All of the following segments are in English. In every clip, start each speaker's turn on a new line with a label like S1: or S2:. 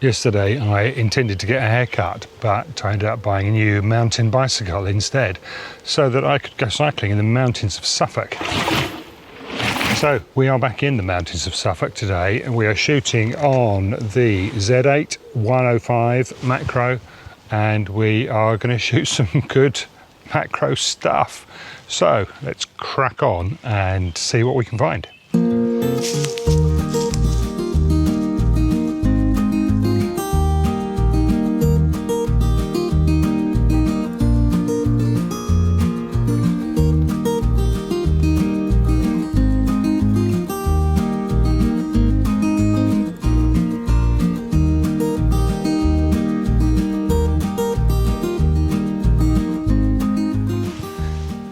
S1: Yesterday I intended to get a haircut, but I ended up buying a new mountain bicycle instead, so that I could go cycling in the mountains of Suffolk. So we are back in the mountains of Suffolk today, and we are shooting on the Z8 105 macro, and we are going to shoot some good macro stuff. So let's crack on and see what we can find.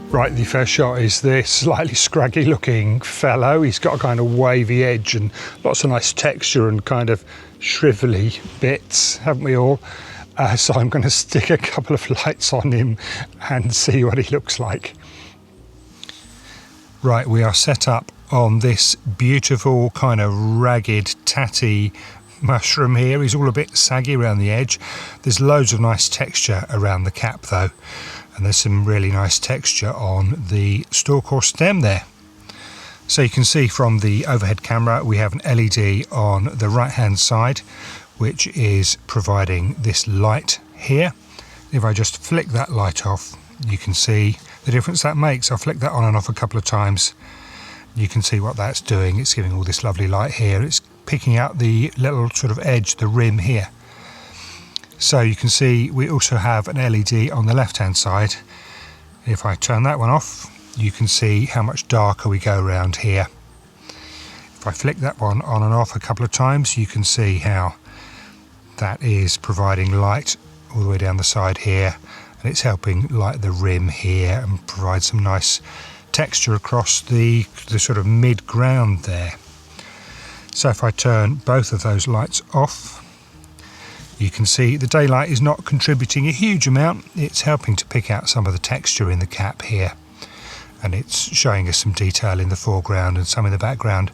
S1: Right, the first shot is this slightly scraggy looking fellow. He's got a kind of wavy edge and lots of nice texture and kind of shrivelly bits, haven't we all? So I'm going to stick a couple of lights on him and see what he looks like. Right, we are set up on this beautiful kind of ragged, tatty mushroom here. He's all a bit saggy around the edge. There's loads of nice texture around the cap though. And there's some really nice texture on the stalk or stem there. So you can see from the overhead camera we have an LED on the right hand side, which is providing this light here. If I just flick that light off, you can see the difference that makes. I'll flick that on and off a couple of times. You can see what that's doing. It's giving all this lovely light here. It's picking out the little sort of edge, the rim here. So you can see we also have an LED on the left hand side. If I turn that one off, you can see how much darker we go around here. If I flick that one on and off a couple of times, you can see how that is providing light all the way down the side here, and it's helping light the rim here and provide some nice texture across the sort of mid ground there. So if I turn both of those lights off, you can see the daylight is not contributing a huge amount. It's helping to pick out some of the texture in the cap here, and it's showing us some detail in the foreground and some in the background.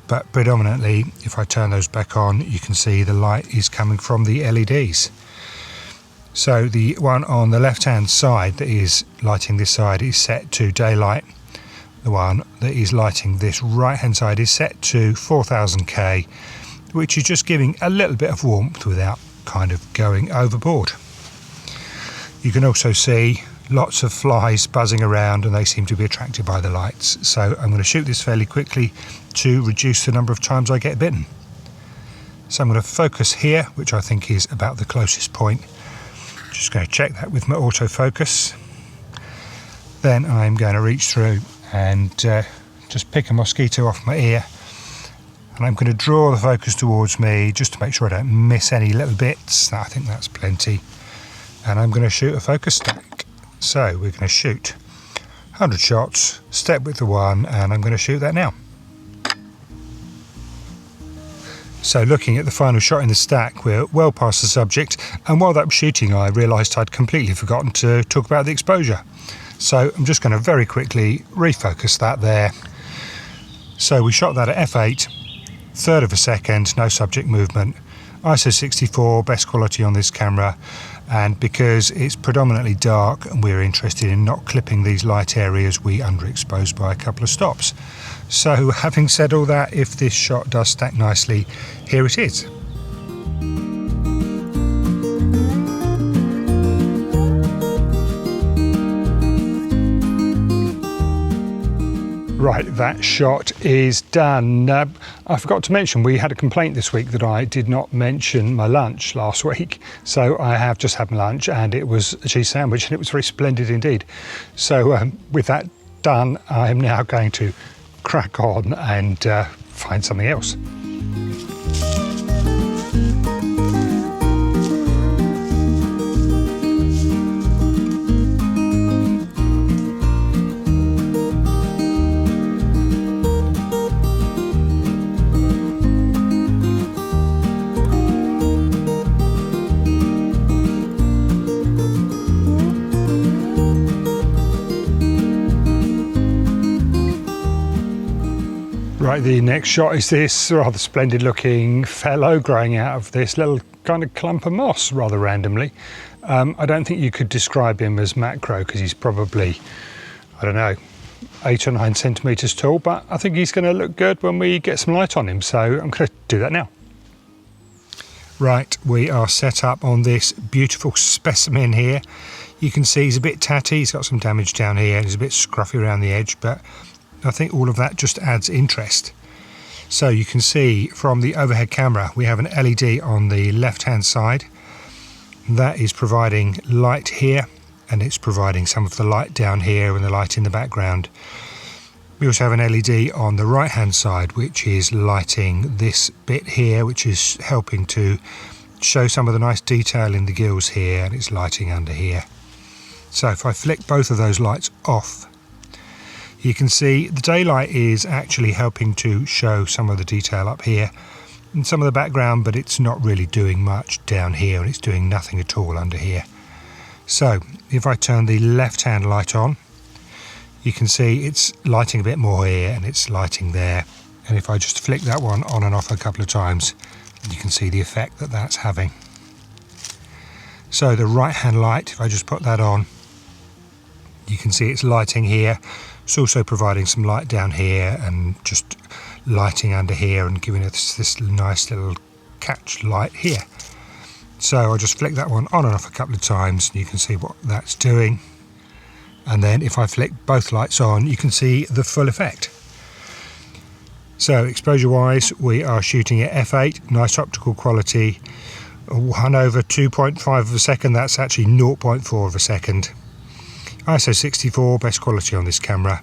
S1: But predominantly, if I turn those back on, you can see the light is coming from the LEDs. So the one on the left hand side that is lighting this side is set to daylight. The one that is lighting this right hand side is set to 4000K, which is just giving a little bit of warmth without kind of going overboard. You can also see lots of flies buzzing around, and they seem to be attracted by the lights. So I'm going to shoot this fairly quickly to reduce the number of times I get bitten. So I'm going to focus here, which I think is about the closest point. Just going to check that with my autofocus. Then I'm going to reach through and just pick a mosquito off my ear. And I'm going to draw the focus towards me just to make sure I don't miss any little bits. I think that's plenty. And I'm going to shoot a focus stack. So we're going to shoot 100 shots, step with the one, and I'm going to shoot that now. So looking at the final shot in the stack, we're well past the subject. And while that was shooting, I realised I'd completely forgotten to talk about the exposure. So I'm just going to very quickly refocus that there. So we shot that at f8. Third of a second, no subject movement, ISO 64, best quality on this camera, and because it's predominantly dark and we're interested in not clipping these light areas, we underexpose by a couple of stops. So having said all that, if this shot does stack nicely, here it is. Right, that shot is done. I forgot to mention we had a complaint this week that I did not mention my lunch last week. So I have just had my lunch, and it was a cheese sandwich, and it was very splendid indeed. So with that done, I am now going to crack on and find something else. Right, the next shot is this rather splendid looking fellow growing out of this little kind of clump of moss rather randomly. I don't think you could describe him as macro because he's probably, I don't know, 8 or 9 centimetres tall, but I think he's going to look good when we get some light on him, so I'm going to do that now. Right, we are set up on this beautiful specimen here. You can see he's a bit tatty, he's got some damage down here, he's a bit scruffy around the edge, but I think all of that just adds interest. So you can see from the overhead camera we have an LED on the left hand side. That is providing light here, and it's providing some of the light down here and the light in the background. We also have an LED on the right hand side which is lighting this bit here, which is helping to show some of the nice detail in the gills here, and it's lighting under here. So if I flick both of those lights off, you can see the daylight is actually helping to show some of the detail up here and some of the background, but it's not really doing much down here, and it's doing nothing at all under here. So if I turn the left hand light on, you can see it's lighting a bit more here and it's lighting there, and if I just flick that one on and off a couple of times, you can see the effect that that's having. So the right hand light, if I just put that on, you can see it's lighting here. It's also providing some light down here and just lighting under here and giving us this nice little catch light here. So I'll just flick that one on and off a couple of times and you can see what that's doing. And then if I flick both lights on, you can see the full effect. So exposure wise, we are shooting at f8, nice optical quality, 1/2.5 of a second, that's actually 0.4 of a second. ISO 64, best quality on this camera.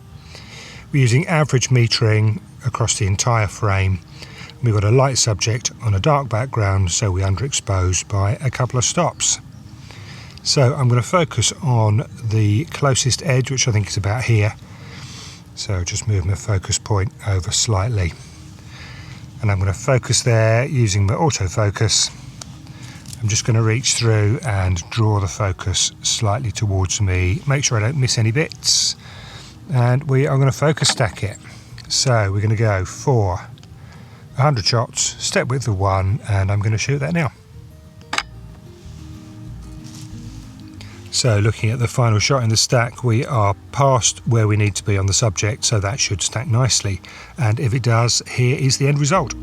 S1: We're using average metering across the entire frame. We've got a light subject on a dark background, so we underexpose by a couple of stops. So I'm going to focus on the closest edge, which I think is about here. So just move my focus point over slightly. And I'm going to focus there using my autofocus. I'm just going to reach through and draw the focus slightly towards me, make sure I don't miss any bits, and we are going to focus stack it. So we're going to go for 100 shots, step width of 1, and I'm going to shoot that now. So looking at the final shot in the stack, we are past where we need to be on the subject, so that should stack nicely, and if it does, here is the end result.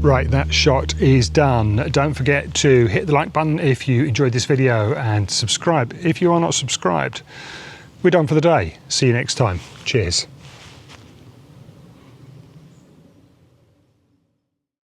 S1: Right, that shot is done. Don't forget to hit the like button if you enjoyed this video and subscribe if you are not subscribed. We're done for the day. See you next time. Cheers.